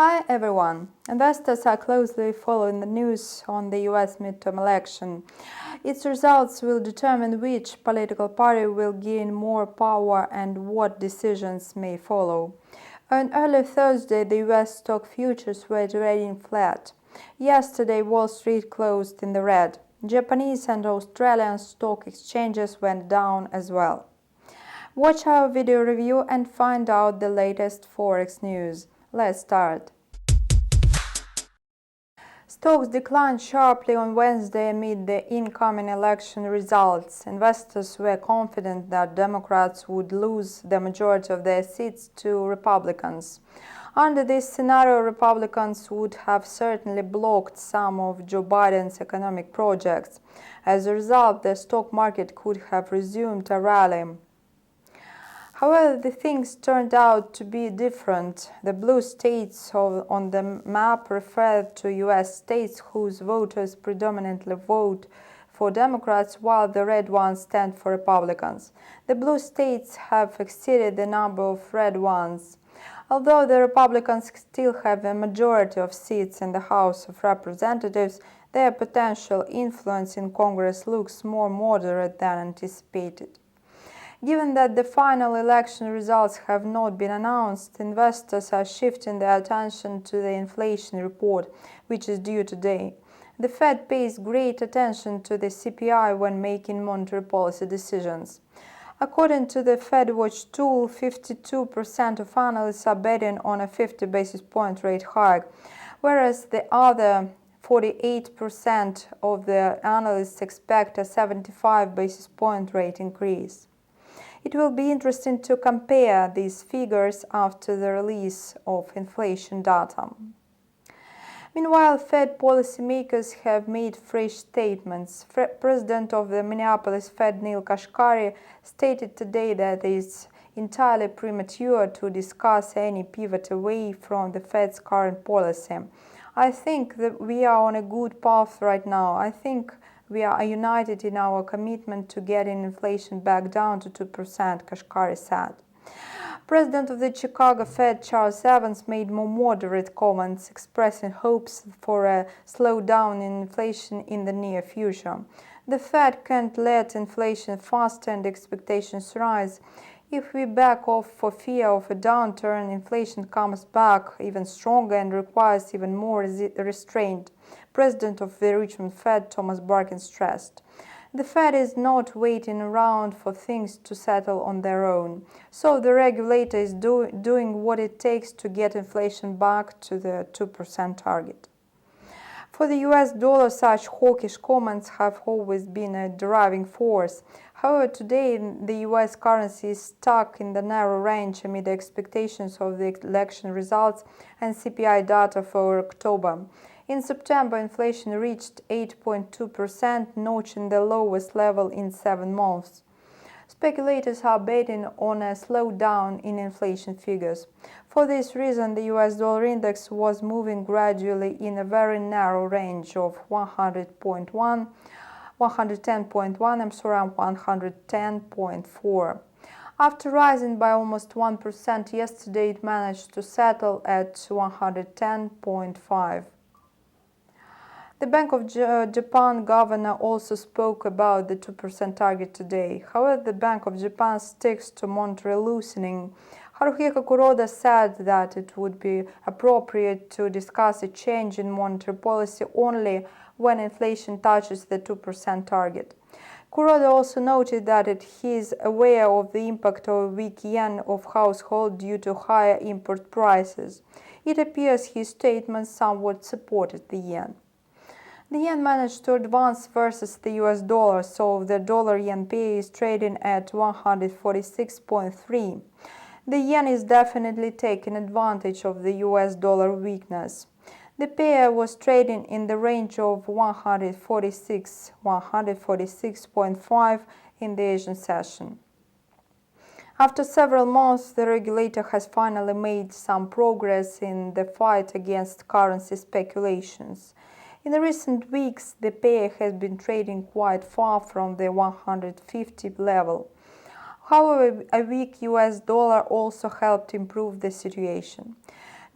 Hi everyone! Investors are closely following the news on the US midterm election. Its results will determine which political party will gain more power and what decisions may follow. On early Thursday, the US stock futures were trading flat. Yesterday, Wall Street closed in the red. Japanese and Australian stock exchanges went down as well. Watch our video review and find out the latest forex news. Let's start. Stocks declined sharply on Wednesday amid the incoming election results. Investors were confident that Democrats would lose the majority of their seats to Republicans. Under this scenario, Republicans would have certainly blocked some of Joe Biden's economic projects. As a result, the stock market could have resumed a rally. However, the things turned out to be different. The blue states on the map refer to US states whose voters predominantly vote for Democrats, while the red ones stand for Republicans. The blue states have exceeded the number of red ones. Although the Republicans still have a majority of seats in the House of Representatives, their potential influence in Congress looks more moderate than anticipated. Given that the final election results have not been announced, investors are shifting their attention to the inflation report, which is due today. The Fed pays great attention to the CPI when making monetary policy decisions. According to the FedWatch tool, 52% of analysts are betting on a 50 basis point rate hike, whereas the other 48% of the analysts expect a 75 basis point rate increase. It will be interesting to compare these figures after the release of inflation data. Meanwhile, Fed policymakers have made fresh statements. President of the Minneapolis Fed Neel Kashkari stated today that it's entirely premature to discuss any pivot away from the Fed's current policy. I think that we are on a good path right now. I think we are united in our commitment to getting inflation back down to 2%, Kashkari said. President of the Chicago Fed, Charles Evans, made more moderate comments, expressing hopes for a slowdown in inflation in the near future. The Fed can't let inflation faster and expectations rise. If we back off for fear of a downturn, inflation comes back even stronger and requires even more restraint, President of the Richmond Fed, Thomas Barkin, stressed. The Fed is not waiting around for things to settle on their own, so the regulator is doing what it takes to get inflation back to the 2% target. For the US dollar, such hawkish comments have always been a driving force. However, today the US currency is stuck in the narrow range amid the expectations of the election results and CPI data for October. In September, inflation reached 8.2%, notching the lowest level in 7 months. Speculators are betting on a slowdown in inflation figures. For this reason, the US dollar index was moving gradually in a very narrow range of 110.1 and 110.4. After rising by almost 1% yesterday, it managed to settle at 110.5. The Bank of Japan governor also spoke about the 2% target today. However, the Bank of Japan sticks to monetary loosening. Haruhiko Kuroda said that it would be appropriate to discuss a change in monetary policy only when inflation touches the 2% target. Kuroda also noted that he is aware of the impact of weak yen of households due to higher import prices. It appears his statement somewhat supported the yen. The yen managed to advance versus the US dollar, so the dollar-yen pair is trading at 146.3. The yen is definitely taking advantage of the US dollar weakness. The pair was trading in the range of 146.5 in the Asian session. After several months, the regulator has finally made some progress in the fight against currency speculations. In the recent weeks, the pair has been trading quite far from the 150 level. However, a weak US dollar also helped improve the situation.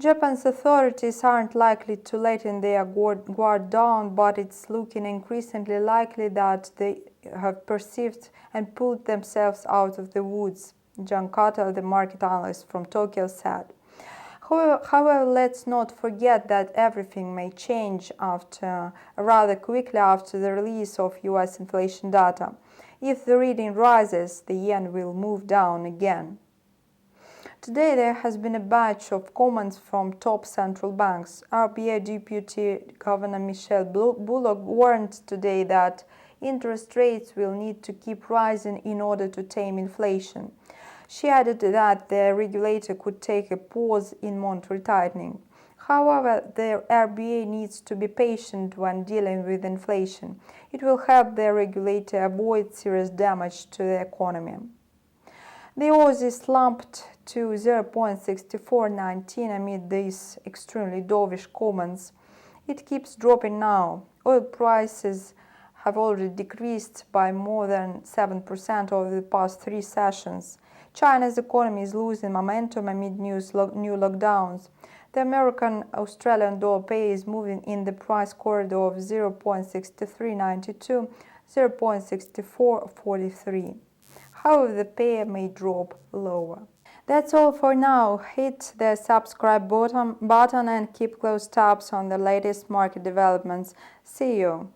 Japan's authorities aren't likely to let their guard down, but it's looking increasingly likely that they have perceived and pulled themselves out of the woods, John Carter, the market analyst from Tokyo, said. However, let's not forget that everything may change rather quickly after the release of US inflation data. If the reading rises, the yen will move down again. Today there has been a batch of comments from top central banks. RBA Deputy Governor Michelle Bullock warned today that interest rates will need to keep rising in order to tame inflation. She added that the regulator could take a pause in monetary tightening. However, the RBA needs to be patient when dealing with inflation. It will help the regulator avoid serious damage to the economy. The Aussie slumped to 0.6419 amid these extremely dovish comments. It keeps dropping now. Oil prices have already decreased by more than 7% over the past 3 sessions. China's economy is losing momentum amid new lockdowns. The American-Australian dollar pair is moving in the price corridor of 0.6392 to 0.6443. However, the pair may drop lower. That's all for now. Hit the subscribe button and keep close tabs on the latest market developments. See you!